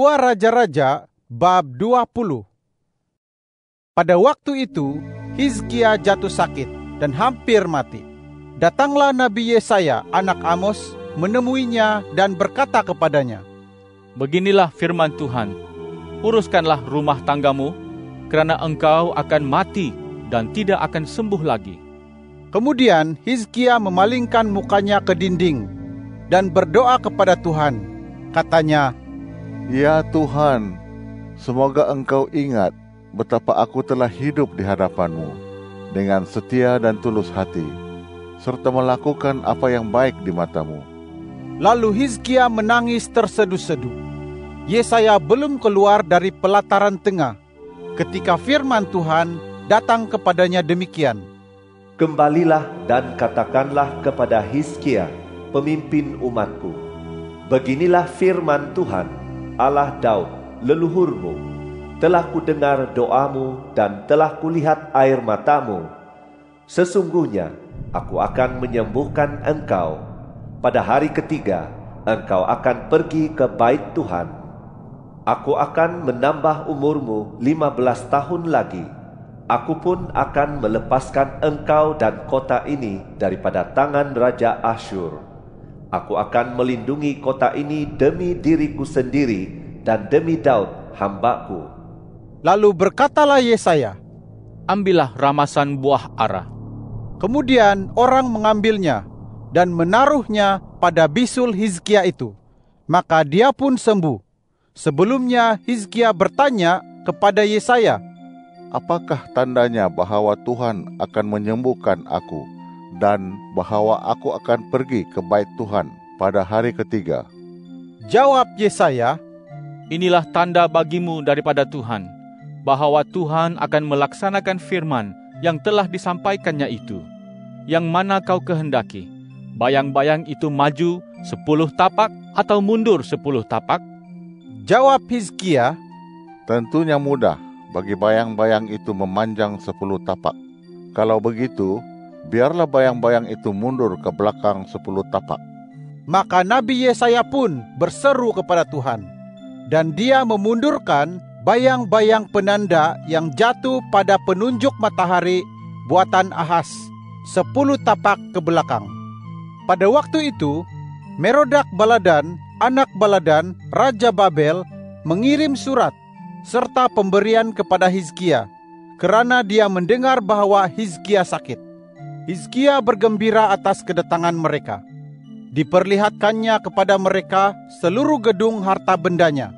2 Raja-Raja bab 20. Pada waktu itu Hizkia jatuh sakit dan hampir mati. Datanglah Nabi Yesaya anak Amos menemuinya dan berkata kepadanya, "Beginilah firman Tuhan, uruskanlah rumah tanggamu, kerana engkau akan mati dan tidak akan sembuh lagi." Kemudian Hizkia memalingkan mukanya ke dinding dan berdoa kepada Tuhan. Katanya, "Ya Tuhan, semoga Engkau ingat betapa aku telah hidup di hadapan-Mu dengan setia dan tulus hati, serta melakukan apa yang baik di mata-Mu." Lalu Hizkia menangis terseduh-seduh. Yesaya belum keluar dari pelataran tengah ketika firman Tuhan datang kepadanya demikian, "Kembalilah dan katakanlah kepada Hizkia, pemimpin umatku, beginilah firman Tuhan, Allah Daud, leluhurmu. Telah kudengar doamu dan telah kulihat air matamu. Sesungguhnya aku akan menyembuhkan engkau. Pada hari ketiga, engkau akan pergi ke bait Tuhan. Aku akan menambah umurmu 15 tahun lagi. Aku pun akan melepaskan engkau dan kota ini daripada tangan Raja Asyur. Aku akan melindungi kota ini demi diriku sendiri dan demi Daud hambaku." Lalu berkatalah Yesaya, "Ambillah ramasan buah ara." Kemudian orang mengambilnya dan menaruhnya pada bisul Hizkia itu. Maka dia pun sembuh. Sebelumnya Hizkia bertanya kepada Yesaya, "Apakah tandanya bahwa Tuhan akan menyembuhkan aku dan bahwa aku akan pergi ke bait Tuhan pada hari ketiga?" Jawab Yesaya, "Inilah tanda bagimu daripada Tuhan, bahwa Tuhan akan melaksanakan firman yang telah disampaikannya itu. Yang mana kau kehendaki, bayang-bayang itu maju 10 tapak atau mundur 10 tapak?" Jawab Hizkia, "Tentunya mudah bagi bayang-bayang itu memanjang 10 tapak. Kalau begitu, biarlah bayang-bayang itu mundur ke belakang 10 tapak." Maka Nabi Yesaya pun berseru kepada Tuhan, dan dia memundurkan bayang-bayang penanda yang jatuh pada penunjuk matahari buatan Ahaz 10 tapak ke belakang. Pada waktu itu, Merodak Baladan, anak Baladan, Raja Babel, mengirim surat serta pemberian kepada Hizkia, kerana dia mendengar bahwa Hizkia sakit. Hizkia bergembira atas kedatangan mereka. Diperlihatkannya kepada mereka seluruh gedung harta bendanya,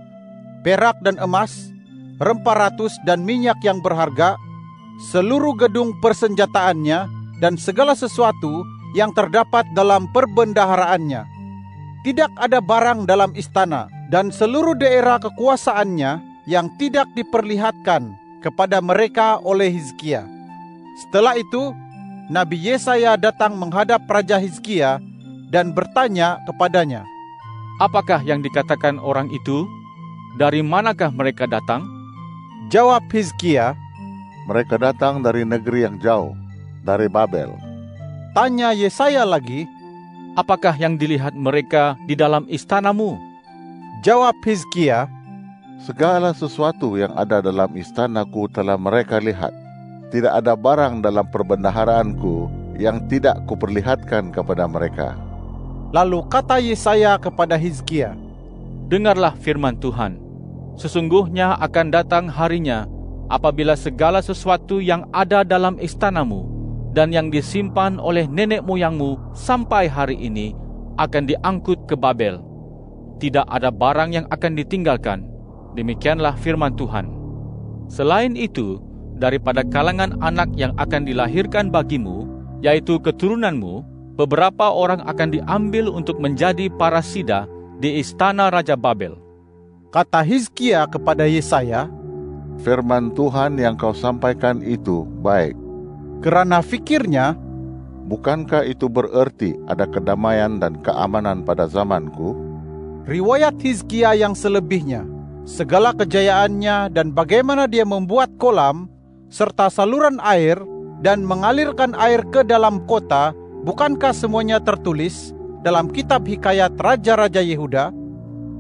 perak dan emas, rempah ratus dan minyak yang berharga, seluruh gedung persenjataannya, dan segala sesuatu yang terdapat dalam perbendaharaannya. Tidak ada barang dalam istana dan seluruh daerah kekuasaannya yang tidak diperlihatkan kepada mereka oleh Hizkia. Setelah itu, Nabi Yesaya datang menghadap Raja Hizkia dan bertanya kepadanya, "Apakah yang dikatakan orang itu? Dari manakah mereka datang?" Jawab Hizkia, "Mereka datang dari negeri yang jauh, dari Babel." Tanya Yesaya lagi, "Apakah yang dilihat mereka di dalam istanamu?" Jawab Hizkia, "Segala sesuatu yang ada dalam istanaku telah mereka lihat. Tidak ada barang dalam perbendaharaanku yang tidak kuperlihatkan kepada mereka." Lalu kata Yesaya kepada Hizkia, "Dengarlah firman Tuhan. Sesungguhnya akan datang harinya apabila segala sesuatu yang ada dalam istanamu dan yang disimpan oleh nenek moyangmu sampai hari ini akan diangkut ke Babel. Tidak ada barang yang akan ditinggalkan. Demikianlah firman Tuhan. Selain itu, daripada kalangan anak yang akan dilahirkan bagimu, yaitu keturunanmu, beberapa orang akan diambil untuk menjadi para sida di istana Raja Babel." Kata Hizkia kepada Yesaya, "Firman Tuhan yang kau sampaikan itu baik." Kerana fikirnya, "Bukankah itu bererti ada kedamaian dan keamanan pada zamanku?" riwayat Hizkia yang selebihnya, segala kejayaannya dan bagaimana dia membuat kolam serta saluran air dan mengalirkan air ke dalam kota, bukankah semuanya tertulis dalam kitab hikayat Raja-Raja Yehuda?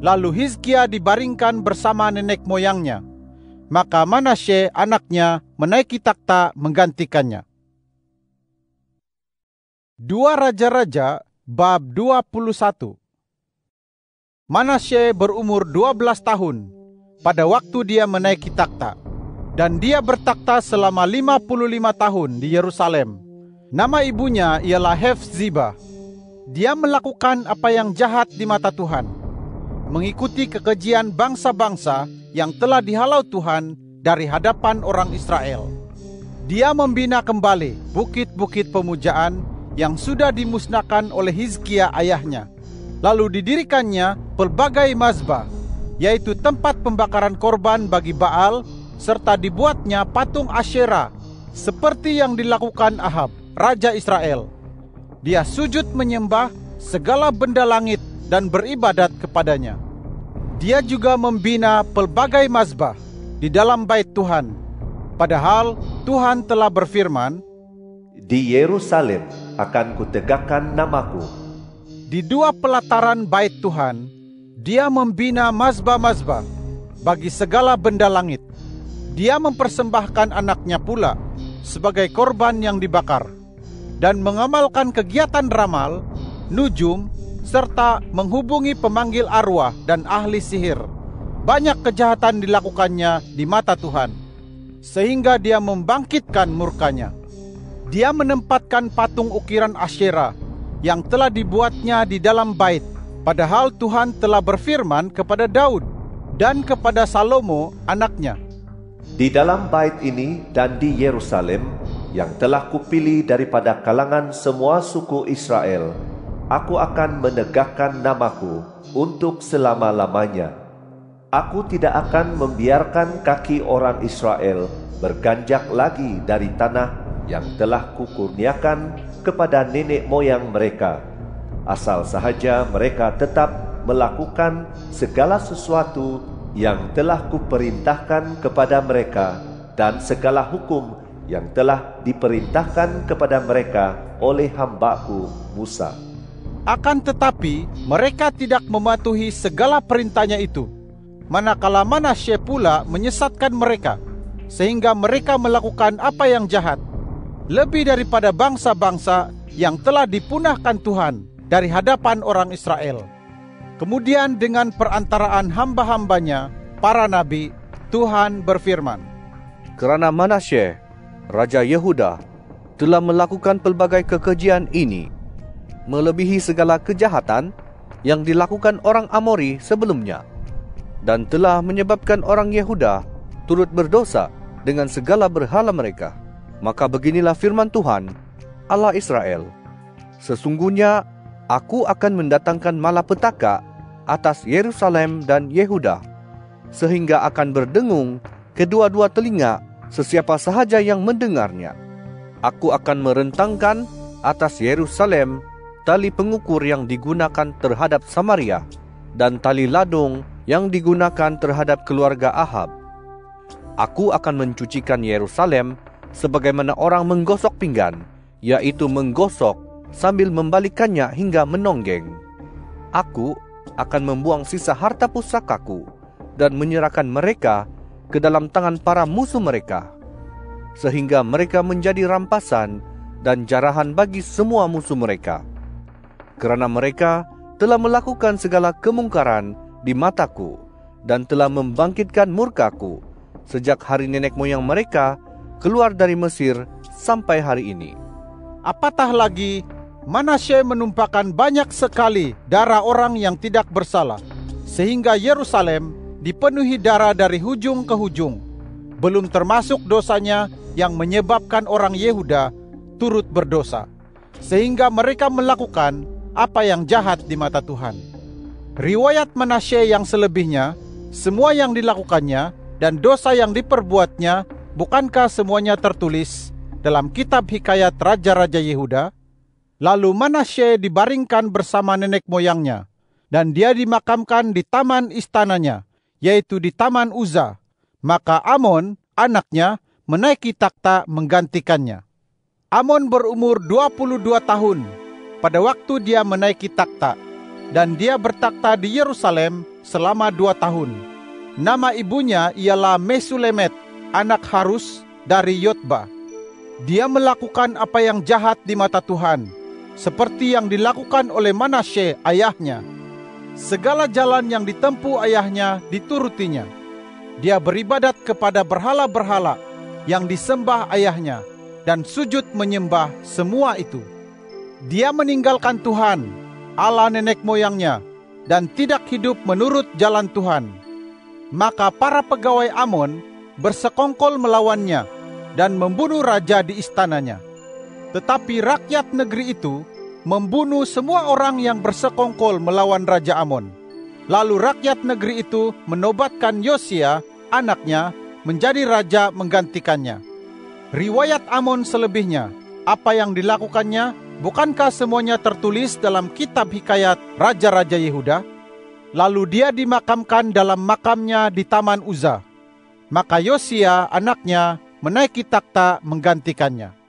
Lalu Hizkia dibaringkan bersama nenek moyangnya. Maka Manasye anaknya menaiki takhta menggantikannya. 2 Raja-Raja bab 21. Manasye berumur 12 tahun pada waktu dia menaiki takhta, dan dia bertakhta selama 55 tahun di Yerusalem. Nama ibunya ialah Hefzibah. Dia melakukan apa yang jahat di mata Tuhan, mengikuti kekejian bangsa-bangsa yang telah dihalau Tuhan dari hadapan orang Israel. Dia membina kembali bukit-bukit pemujaan yang sudah dimusnahkan oleh Hizkia ayahnya. Lalu didirikannya pelbagai mazbah, yaitu tempat pembakaran korban bagi Baal, serta dibuatnya patung Asyera, seperti yang dilakukan Ahab, Raja Israel. Dia sujud menyembah segala benda langit dan beribadat kepadanya. Dia juga membina pelbagai mazbah di dalam bait Tuhan. Padahal Tuhan telah berfirman, "Di Yerusalem akan kutegakkan namaku." Di 2 pelataran bait Tuhan, dia membina mazbah-mazbah bagi segala benda langit. Dia mempersembahkan anaknya pula sebagai korban yang dibakar, dan mengamalkan kegiatan ramal, nujum, serta menghubungi pemanggil arwah dan ahli sihir. Banyak kejahatan dilakukannya di mata Tuhan, sehingga dia membangkitkan murkanya. Dia menempatkan patung ukiran Asyera yang telah dibuatnya di dalam bait, padahal Tuhan telah berfirman kepada Daud dan kepada Salomo anaknya, "Di dalam bait ini dan di Yerusalem yang telah kupilih daripada kalangan semua suku Israel, aku akan menegakkan namaku untuk selama-lamanya. Aku tidak akan membiarkan kaki orang Israel berganjak lagi dari tanah yang telah kukurniakan kepada nenek moyang mereka, asal sahaja mereka tetap melakukan segala sesuatu yang telah kuperintahkan kepada mereka dan segala hukum yang telah diperintahkan kepada mereka oleh hamba-Ku Musa." Akan tetapi mereka tidak mematuhi segala perintahnya itu, manakala Manasye pula menyesatkan mereka, sehingga mereka melakukan apa yang jahat, lebih daripada bangsa-bangsa yang telah dipunahkan Tuhan dari hadapan orang Israel. Kemudian dengan perantaraan hamba-hambanya, para nabi, Tuhan berfirman, "Kerana Manasye, Raja Yehuda, telah melakukan pelbagai kekejian ini, melebihi segala kejahatan yang dilakukan orang Amori sebelumnya, dan telah menyebabkan orang Yehuda turut berdosa dengan segala berhala mereka. Maka beginilah firman Tuhan, Allah Israel, sesungguhnya aku akan mendatangkan malapetaka atas Yerusalem dan Yehuda, sehingga akan berdengung kedua-dua telinga sesiapa sahaja yang mendengarnya. Aku akan merentangkan atas Yerusalem tali pengukur yang digunakan terhadap Samaria, dan tali ladung yang digunakan terhadap keluarga Ahab. Aku akan mencucikan Yerusalem sebagaimana orang menggosok pinggan, yaitu menggosok sambil membalikannya hingga menonggeng. Aku akan membuang sisa harta pusakaku dan menyerahkan mereka ke dalam tangan para musuh mereka, sehingga mereka menjadi rampasan dan jarahan bagi semua musuh mereka. Kerana mereka telah melakukan segala kemungkaran di mataku dan telah membangkitkan murkaku sejak hari nenek moyang mereka keluar dari Mesir sampai hari ini." Apatah lagi, Manasye menumpahkan banyak sekali darah orang yang tidak bersalah, sehingga Yerusalem dipenuhi darah dari hujung ke hujung, belum termasuk dosanya yang menyebabkan orang Yehuda turut berdosa, sehingga mereka melakukan apa yang jahat di mata Tuhan. Riwayat Manasye yang selebihnya, semua yang dilakukannya dan dosa yang diperbuatnya, bukankah semuanya tertulis dalam kitab hikayat Raja-Raja Yehuda? Lalu Manasye dibaringkan bersama nenek moyangnya, dan dia dimakamkan di taman istananya, yaitu di Taman Uza. Maka Amon, anaknya, menaiki takhta menggantikannya. Amon berumur 22 tahun pada waktu dia menaiki takhta, dan dia bertakhta di Yerusalem selama 2 tahun. Nama ibunya ialah Mesulemet, anak Harus dari Yotba. Dia melakukan apa yang jahat di mata Tuhan, seperti yang dilakukan oleh Manasye ayahnya. Segala jalan yang ditempuh ayahnya diturutinya. Dia beribadat kepada berhala-berhala yang disembah ayahnya dan sujud menyembah semua itu. Dia meninggalkan Tuhan, Allah nenek moyangnya, dan tidak hidup menurut jalan Tuhan. Maka para pegawai Amon bersekongkol melawannya dan membunuh raja di istananya. Tetapi rakyat negeri itu membunuh semua orang yang bersekongkol melawan Raja Amon. Lalu rakyat negeri itu menobatkan Yosia, anaknya, menjadi raja menggantikannya. Riwayat Amon selebihnya, apa yang dilakukannya, bukankah semuanya tertulis dalam kitab hikayat Raja-Raja Yehuda? Lalu dia dimakamkan dalam makamnya di Taman Uza. Maka Yosia, anaknya, menaiki takhta menggantikannya.